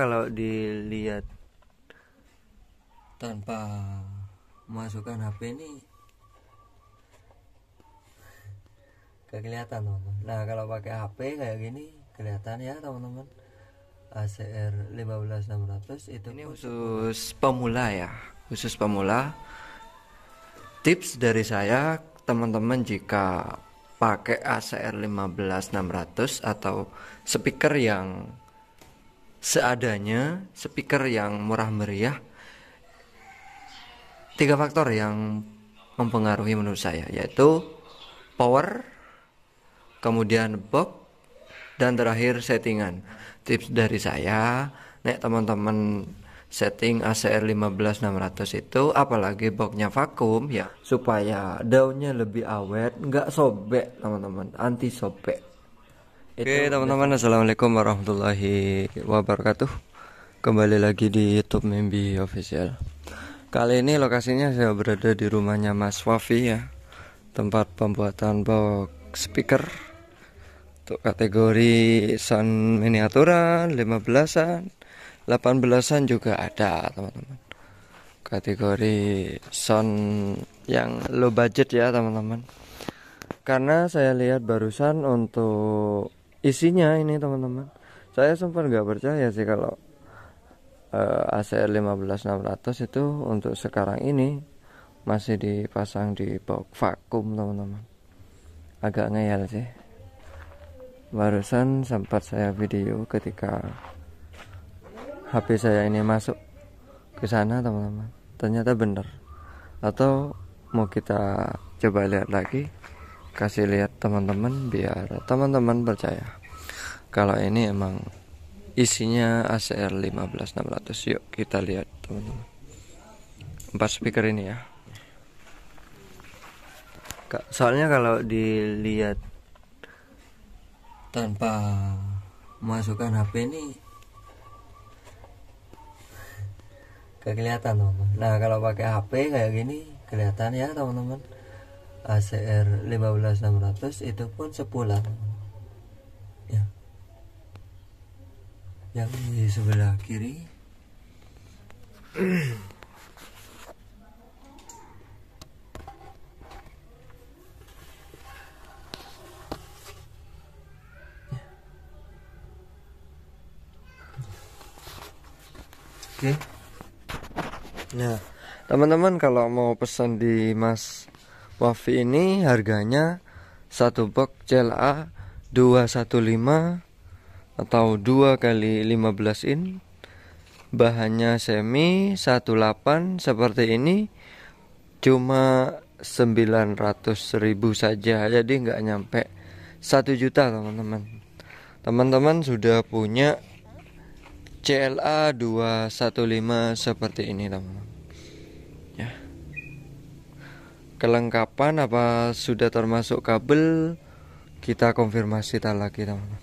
kalau dilihat tanpa masukkan HP ini gak kelihatan teman-teman. Nah kalau pakai HP kayak gini kelihatan ya teman-teman. ACR 15600 itu ini khusus pemula ya, khusus pemula. Tips dari saya teman-teman, jika pakai ACR 15600 atau speaker yang seadanya, speaker yang murah meriah, 3 faktor yang mempengaruhi menurut saya, yaitu power, kemudian box, dan terakhir settingan. Tips dari saya, nek teman-teman setting ACR 15600 itu, apalagi boxnya vakum ya, supaya daunnya lebih awet, nggak sobek teman-teman, anti sobek. Oke teman-teman, assalamualaikum warahmatullahi wabarakatuh. Kembali lagi di YouTube Membi Official. Kali ini lokasinya saya berada di rumahnya Mas Wafi ya, tempat pembuatan box speaker untuk kategori sound miniaturan 15-an, 18-an juga ada teman-teman. Kategori sound yang low budget ya teman-teman. Karena saya lihat barusan untuk isinya ini teman-teman, saya sempat nggak percaya sih kalau ACR 15600 itu untuk sekarang ini masih dipasang di box vakum teman-teman. Agak ngeyel sih. Barusan sempat saya video ketika HP saya ini masuk ke sana teman-teman, ternyata bener. Atau mau kita coba lihat lagi, kasih lihat teman-teman biar teman-teman percaya kalau ini emang isinya ACR 15600. Yuk kita lihat teman-teman. 4 speaker ini ya. Soalnya kalau dilihat tanpa masukkan HP ini gak kelihatan teman-teman. Nah kalau pakai HP kayak gini kelihatan ya teman-teman. ACR 15600 itu pun sepulan ya. Yang di sebelah kiri oke. Nah teman-teman, kalau mau pesan di Mas Wafi ini harganya satu box CLA 215 atau 2x15 in, bahannya semi 18 seperti ini, cuma 900.000 saja, jadi nggak nyampe 1 juta teman-teman. Teman-teman sudah punya CLA 215 seperti ini teman-teman ya. Kelengkapan apa sudah termasuk kabel, kita konfirmasi lagi teman-teman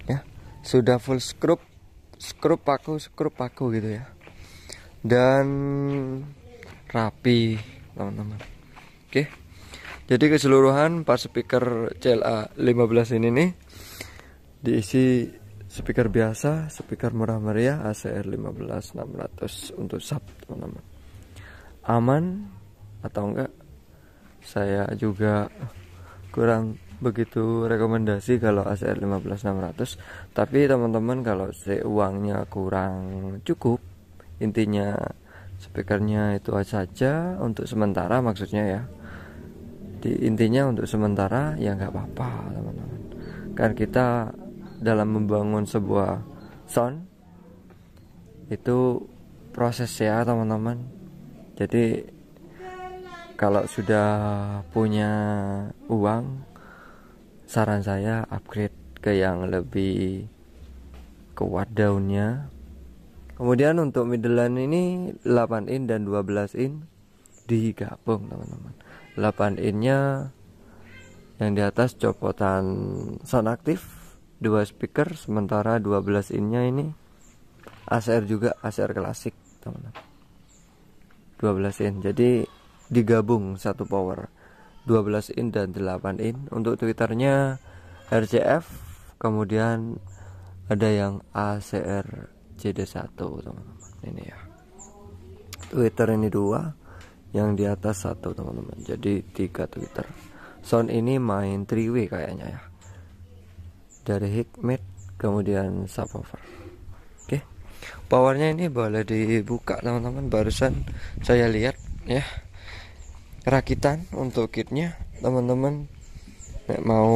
ya. Sudah full skrup paku gitu ya, dan rapi teman-teman. Oke, jadi keseluruhan 4 speaker CLA 15 ini nih diisi speaker biasa, speaker murah meriah ACR 15600 untuk sub teman-teman. Aman atau enggak, saya juga kurang begitu rekomendasi kalau ACR 15600. Tapi teman-teman kalau uangnya kurang cukup, intinya speakernya itu saja untuk sementara, maksudnya ya, intinya untuk sementara ya nggak apa-apa teman-teman. Kan kita dalam membangun sebuah sound itu proses ya teman-teman. Jadi kalau sudah punya uang, saran saya upgrade ke yang lebih kuat daunnya. Kemudian untuk midland ini 8 in dan 12 in digabung teman-teman. 8 innya yang di atas copotan sound aktif 2 speaker, sementara 12 innya ini ACR juga, ACR klasik teman-teman, 12 in, jadi digabung satu power, 12 in dan 8 in. Untuk twitternya RCF, kemudian ada yang ACR CD1 teman-teman. Ini ya, tweeter ini 2, yang di atas 1 teman-teman, jadi 3 tweeter. Sound ini main 3-way kayaknya ya, dari Hikmet kemudian subwoofer. Oke, powernya ini boleh dibuka teman-teman, barusan saya lihat ya rakitan untuk kitnya teman-teman. Nek mau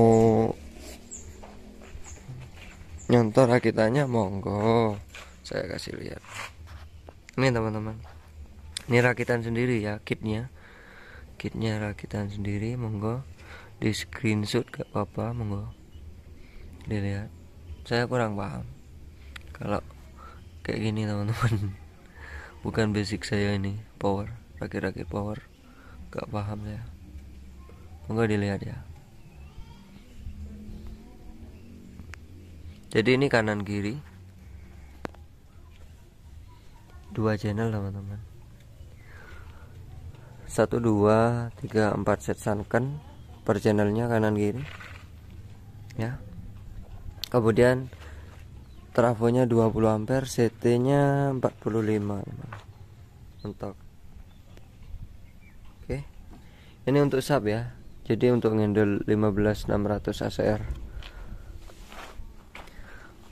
nyontor rakitannya monggo, saya kasih lihat ini teman-teman. Ini rakitan sendiri ya, kitnya rakitan sendiri, monggo di screenshot gak apa-apa, monggo dilihat. Saya kurang paham kalau kayak gini teman-teman, bukan basic saya ini, power, rakit-rakit power gak paham saya, monggo dilihat ya. Jadi ini kanan kiri 2 channel teman-teman, 1 2 3 4 set sunken per channelnya kanan kiri ya. Kemudian trafonya 20 ampere, CT nya 45 mentok. Oke, ini untuk sub ya, jadi untuk ngendel 15600 ACR.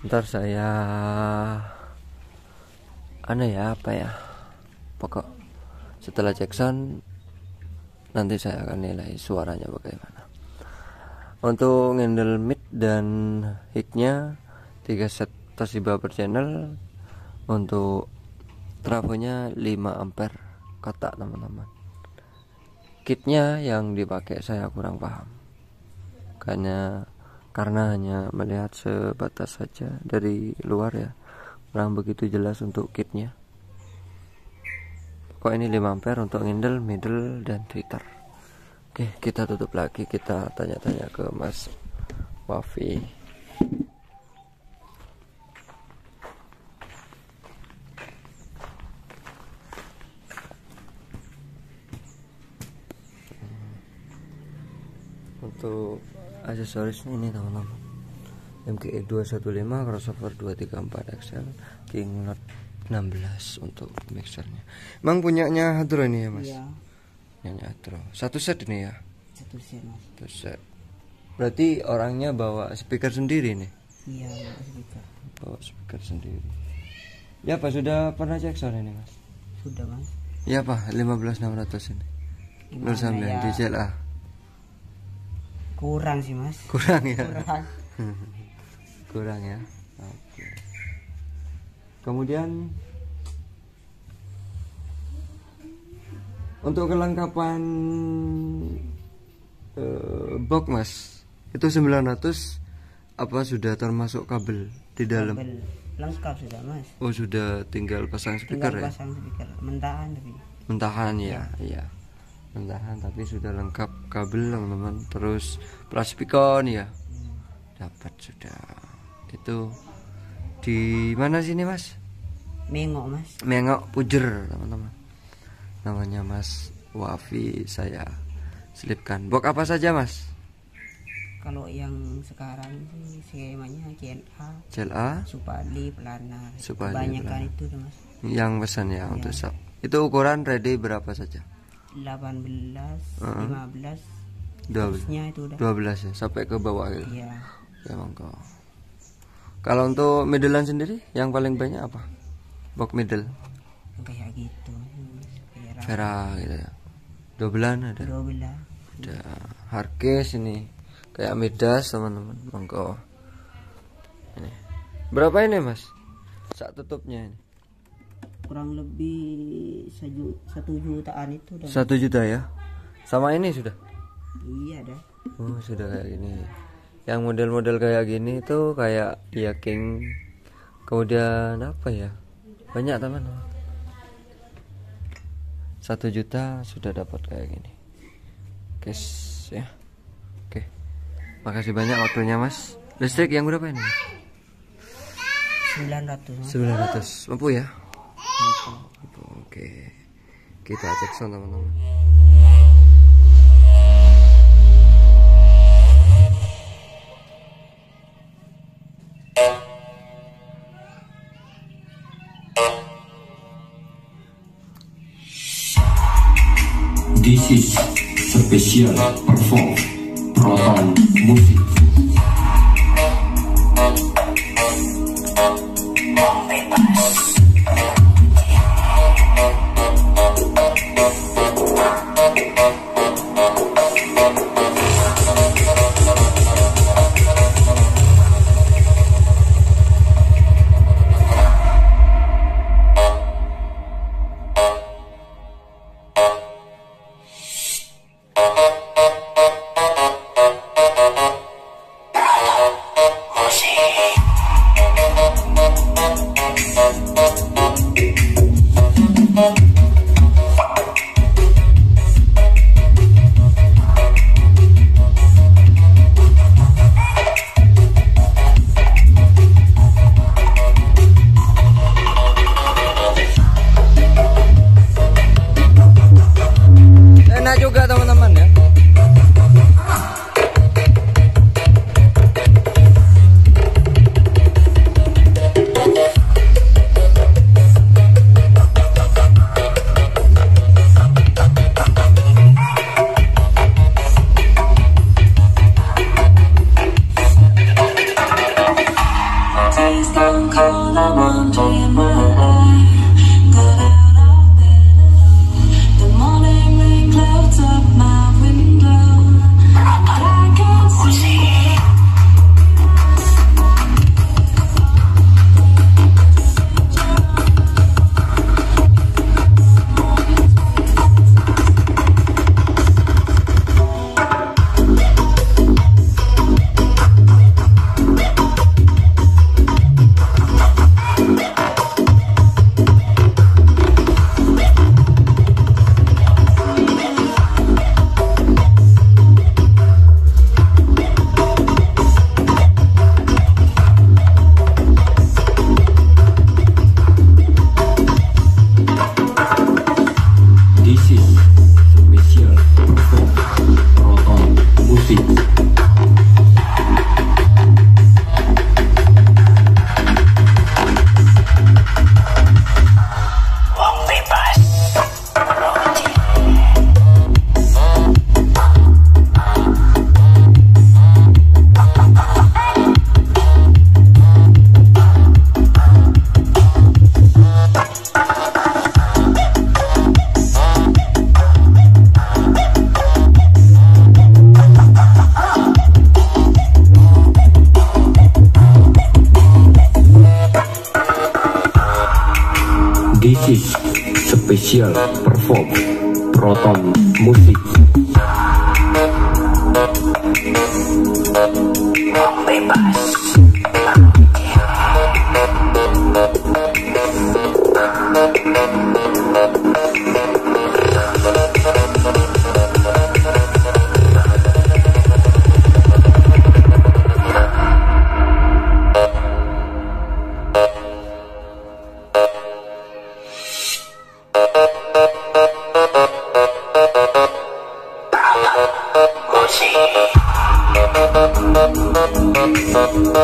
Ntar saya apa ya, pokok setelah cek sound nanti saya akan nilai suaranya bagaimana. Untuk ngendel mid dan hignya 3 set Toshiba per channel. Untuk trafonya 5 ampere kotak teman-teman. Kitnya yang dipakai saya kurang paham, karena hanya melihat sebatas saja dari luar ya, kurang begitu jelas untuk kitnya. Kok ini 5 ampere untuk ngendel, middle dan tweeter. Oke, kita tutup lagi, kita tanya-tanya ke Mas Wafi. Untuk aksesoris ini teman-teman, MKX 215, crossover 234 XL, King Lot 16 untuk mixernya. Emang punyanya Hadro ini ya mas? Iya. Punyanya Hadro. 1 set ini ya? 1 set mas. 1 set. Berarti orangnya bawa speaker sendiri nih? Iya, bawa speaker. Bawa speaker sendiri. Ya pak, sudah pernah cek sound ini mas? Sudah mas. Iya pak, 15600 ini. 09 ya? di CLA. Kurang sih mas. Kurang ya? Kurang. Kurang ya. Oke. Kemudian untuk kelengkapan box mas, itu 900 apa sudah termasuk kabel di dalam? Kabel lengkap sudah mas. Oh sudah, tinggal pasang speaker. Tinggal ya? pasang speaker, mentahan tapi. Mentahan ya, iya. Mentahan tapi sudah lengkap kabel teman-teman. Terus plastikon ya, dapat sudah. Itu di mana sini mas? Mengok mas. Mengok Pujer teman-teman. Namanya Mas Wafi, saya selipkan. Box apa saja mas? Kalau yang sekarang sih skemanya CLA, CLA, Supadi, Pelana. Supadi, Kebanyakan Pelana. itu tuh mas. Yang pesan ya, untuk sub. Itu ukuran ready berapa saja? 18, 15, 12. terusnya itu udah 12 ya, sampai ke bawah gitu. iya. Ya monggo. Kalau untuk middlean sendiri yang paling banyak apa? Box middle kayak gitu kayak Vera gitu ya. 12 ada. 12. Ada Harkes ini kayak Midas teman-teman, monggo. Ini. Berapa ini mas? Sak tutupnya ini. Kurang lebih 1 jutaan itu udah. 1 juta ya. Sama ini sudah. Iya dah. Oh sudah kayak gini. Yang model-model kayak gini tuh kayak ya King. Kemudian apa ya? Banyak teman. 1 juta sudah dapat kayak gini. Guys ya. Oke. Makasih banyak waktunya mas. Listrik yang berapa ini? 900. 900. Mampu ya? Oke. Kita cek sound teman-teman. This is special perform Proton Music. Enak juga teman-teman ya. This is special perform Proton Music. Bebas. Musik.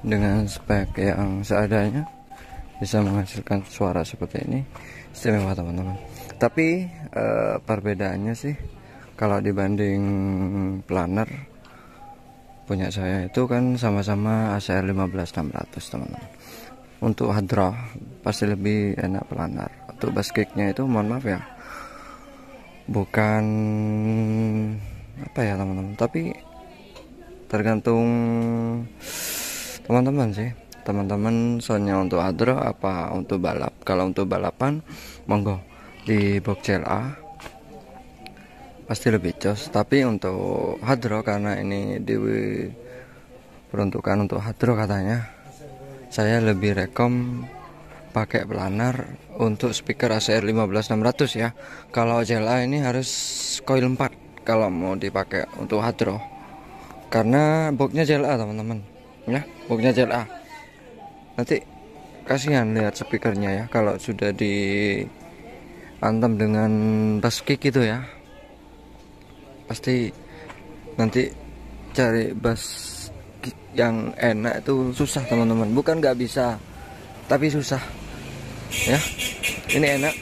dengan spek yang seadanya bisa menghasilkan suara seperti ini, istimewa teman-teman. Tapi perbedaannya sih kalau dibanding planer punya saya itu kan sama-sama ACR 15600 teman-teman. Untuk hadroh pasti lebih enak planer. Untuk bass kicknya itu mohon maaf ya, bukan apa ya teman-teman, tapi tergantung teman-teman sih. Teman-teman soalnya untuk hadroh apa untuk balap. Kalau untuk balapan monggo di box CLA pasti lebih jos. Tapi untuk hadroh karena ini diperuntukkan untuk hadroh katanya, saya lebih rekom pakai planar untuk speaker ACR 15600 ya. Kalau CLA ini harus coil 4 kalau mau dipakai untuk hadroh, karena boxnya CLA teman-teman ya, boxnya CLA. Nanti kasihan lihat speakernya ya kalau sudah diantem dengan bass kick gitu ya, pasti nanti cari bass kick yang enak itu susah teman-teman. Bukan nggak bisa, tapi susah ya. Ini enak,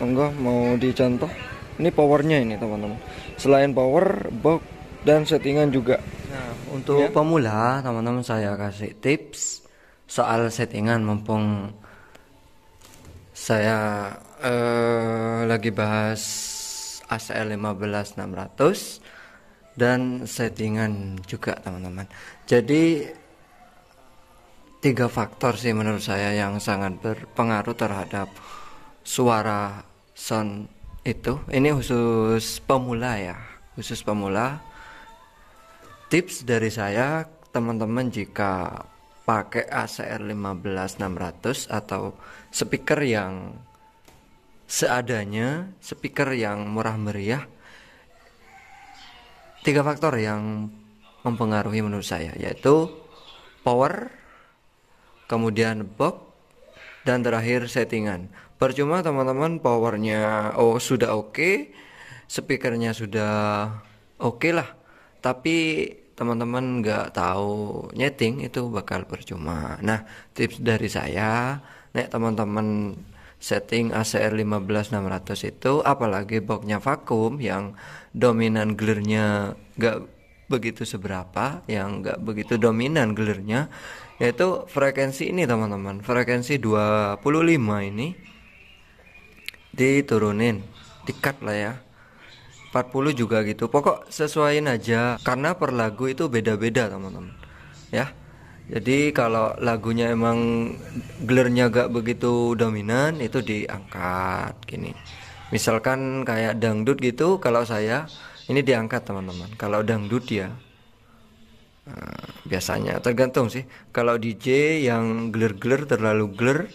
monggo mau dicontoh. Ini powernya ini teman-teman, selain power, box dan settingan juga. Nah untuk pemula teman-teman saya kasih tips soal settingan, mumpung saya lagi bahas ACR 15600 dan settingan juga teman-teman. Jadi 3 faktor sih menurut saya yang sangat berpengaruh terhadap suara sound itu. Ini khusus pemula ya, khusus pemula. Tips dari saya teman-teman, jika pakai ACR 15600 atau speaker yang seadanya, speaker yang murah meriah, 3 faktor yang mempengaruhi menurut saya, yaitu power, kemudian box, dan terakhir settingan. Percuma teman-teman powernya sudah oke, speakernya sudah oke lah, tapi teman-teman nggak tahu nyeting, itu bakal percuma. Nah tips dari saya, nek teman-teman setting ACR 15600 itu, apalagi boxnya vakum yang dominan gelernya nggak begitu seberapa, yang nggak begitu dominan gelernya, yaitu frekuensi ini teman-teman, frekuensi 25 ini diturunin, di-cut lah ya, 40 juga gitu, pokok sesuaiin aja, karena per lagu itu beda-beda teman-teman ya. Jadi kalau lagunya emang gelernya gak begitu dominan, itu diangkat gini. Misalkan kayak dangdut gitu, kalau saya ini diangkat teman-teman. Kalau dangdut ya biasanya tergantung sih. Kalau DJ yang geler-geler, terlalu geler,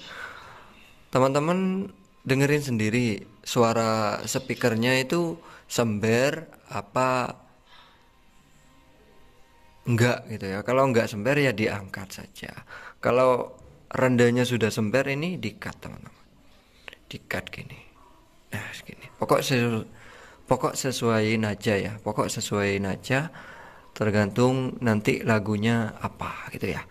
teman-teman dengerin sendiri suara speakernya itu sember apa enggak gitu ya. Kalau enggak sember ya diangkat saja. Kalau rendahnya sudah sember, ini di-cut teman-teman, di-cut gini. Nah segini, pokok sesuaiin aja ya, pokok sesuaiin aja, tergantung nanti lagunya apa gitu ya.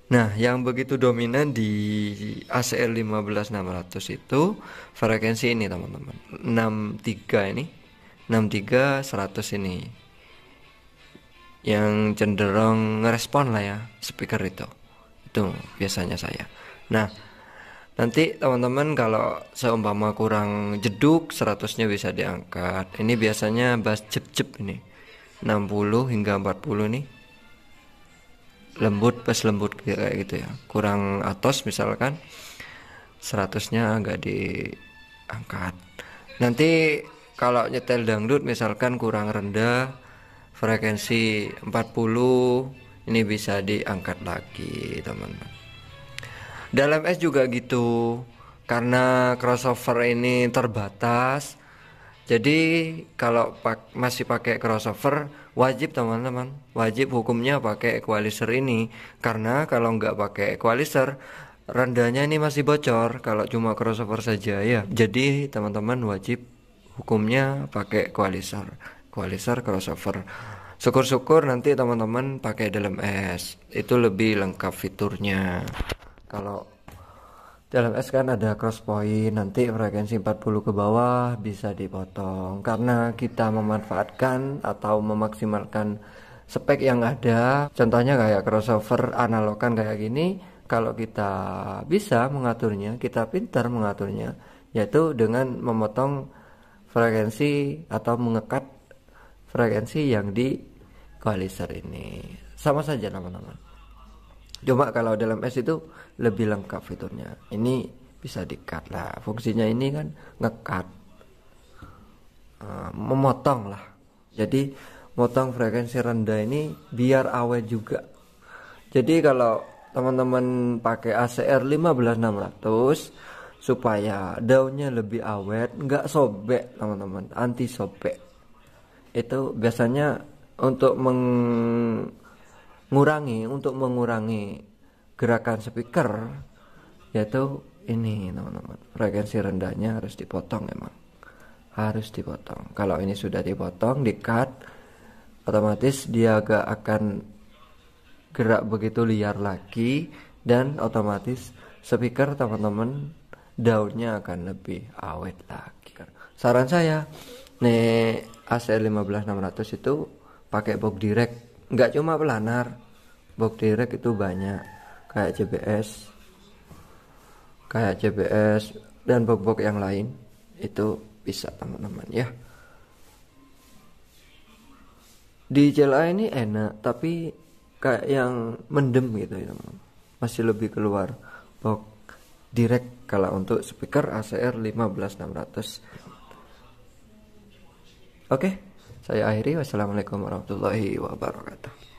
Nah yang begitu dominan di ACR 15600 itu frekuensi ini teman-teman, 63 ini, 63 100 ini yang cenderung ngerespon lah ya speaker itu biasanya saya. Nah nanti teman-teman kalau seumpama kurang jeduk, 100-nya bisa diangkat. Ini biasanya bass jep-jep ini 60 hingga 40 nih, lembut, bass lembut kayak gitu ya, kurang atos misalkan, 100-nya agak diangkat. Nanti kalau nyetel dangdut misalkan kurang rendah, frekuensi 40, ini bisa diangkat lagi teman-teman. Dalam S juga gitu, karena crossover ini terbatas, jadi kalau masih pakai crossover wajib teman-teman, wajib hukumnya pakai equalizer ini, karena kalau nggak pakai equalizer rendahnya ini masih bocor kalau cuma crossover saja ya. Jadi teman-teman wajib hukumnya pakai equalizer crossover. Syukur-syukur nanti teman-teman pakai dalam S, itu lebih lengkap fiturnya. Kalau dalam S kan ada cross point, nanti frekuensi 40 ke bawah bisa dipotong karena kita memanfaatkan atau memaksimalkan spek yang ada. Contohnya kayak crossover analog kan kayak gini. Kalau kita bisa mengaturnya, kita pintar mengaturnya, yaitu dengan memotong frekuensi atau mengekat frekuensi yang di equalizer ini. Sama saja teman-teman. Cuma kalau dalam S itu lebih lengkap fiturnya. Ini bisa di-cut lah. Fungsinya ini kan nge-cut, memotong lah. Jadi motong frekuensi rendah ini biar awet juga. Jadi kalau teman-teman pakai ACR 15600 supaya daunnya lebih awet, nggak sobek teman-teman, anti sobek. Itu biasanya untuk mengurangi gerakan speaker, yaitu ini teman-teman, frekuensi rendahnya harus dipotong. Emang harus dipotong. Kalau ini sudah dipotong, di-cut, otomatis dia gak akan gerak begitu liar lagi, dan otomatis speaker teman-teman daunnya akan lebih awet lagi. Saran saya nih, ACR 15600 itu pakai box direct, nggak cuma planar, box direct itu banyak, kayak CBS dan box yang lain itu bisa teman-teman ya. Di CLA ini enak, tapi kayak yang mendem gitu ya teman, masih lebih keluar box direct kalau untuk speaker ACR 15600. Oke, saya akhiri. Wassalamualaikum warahmatullahi wabarakatuh.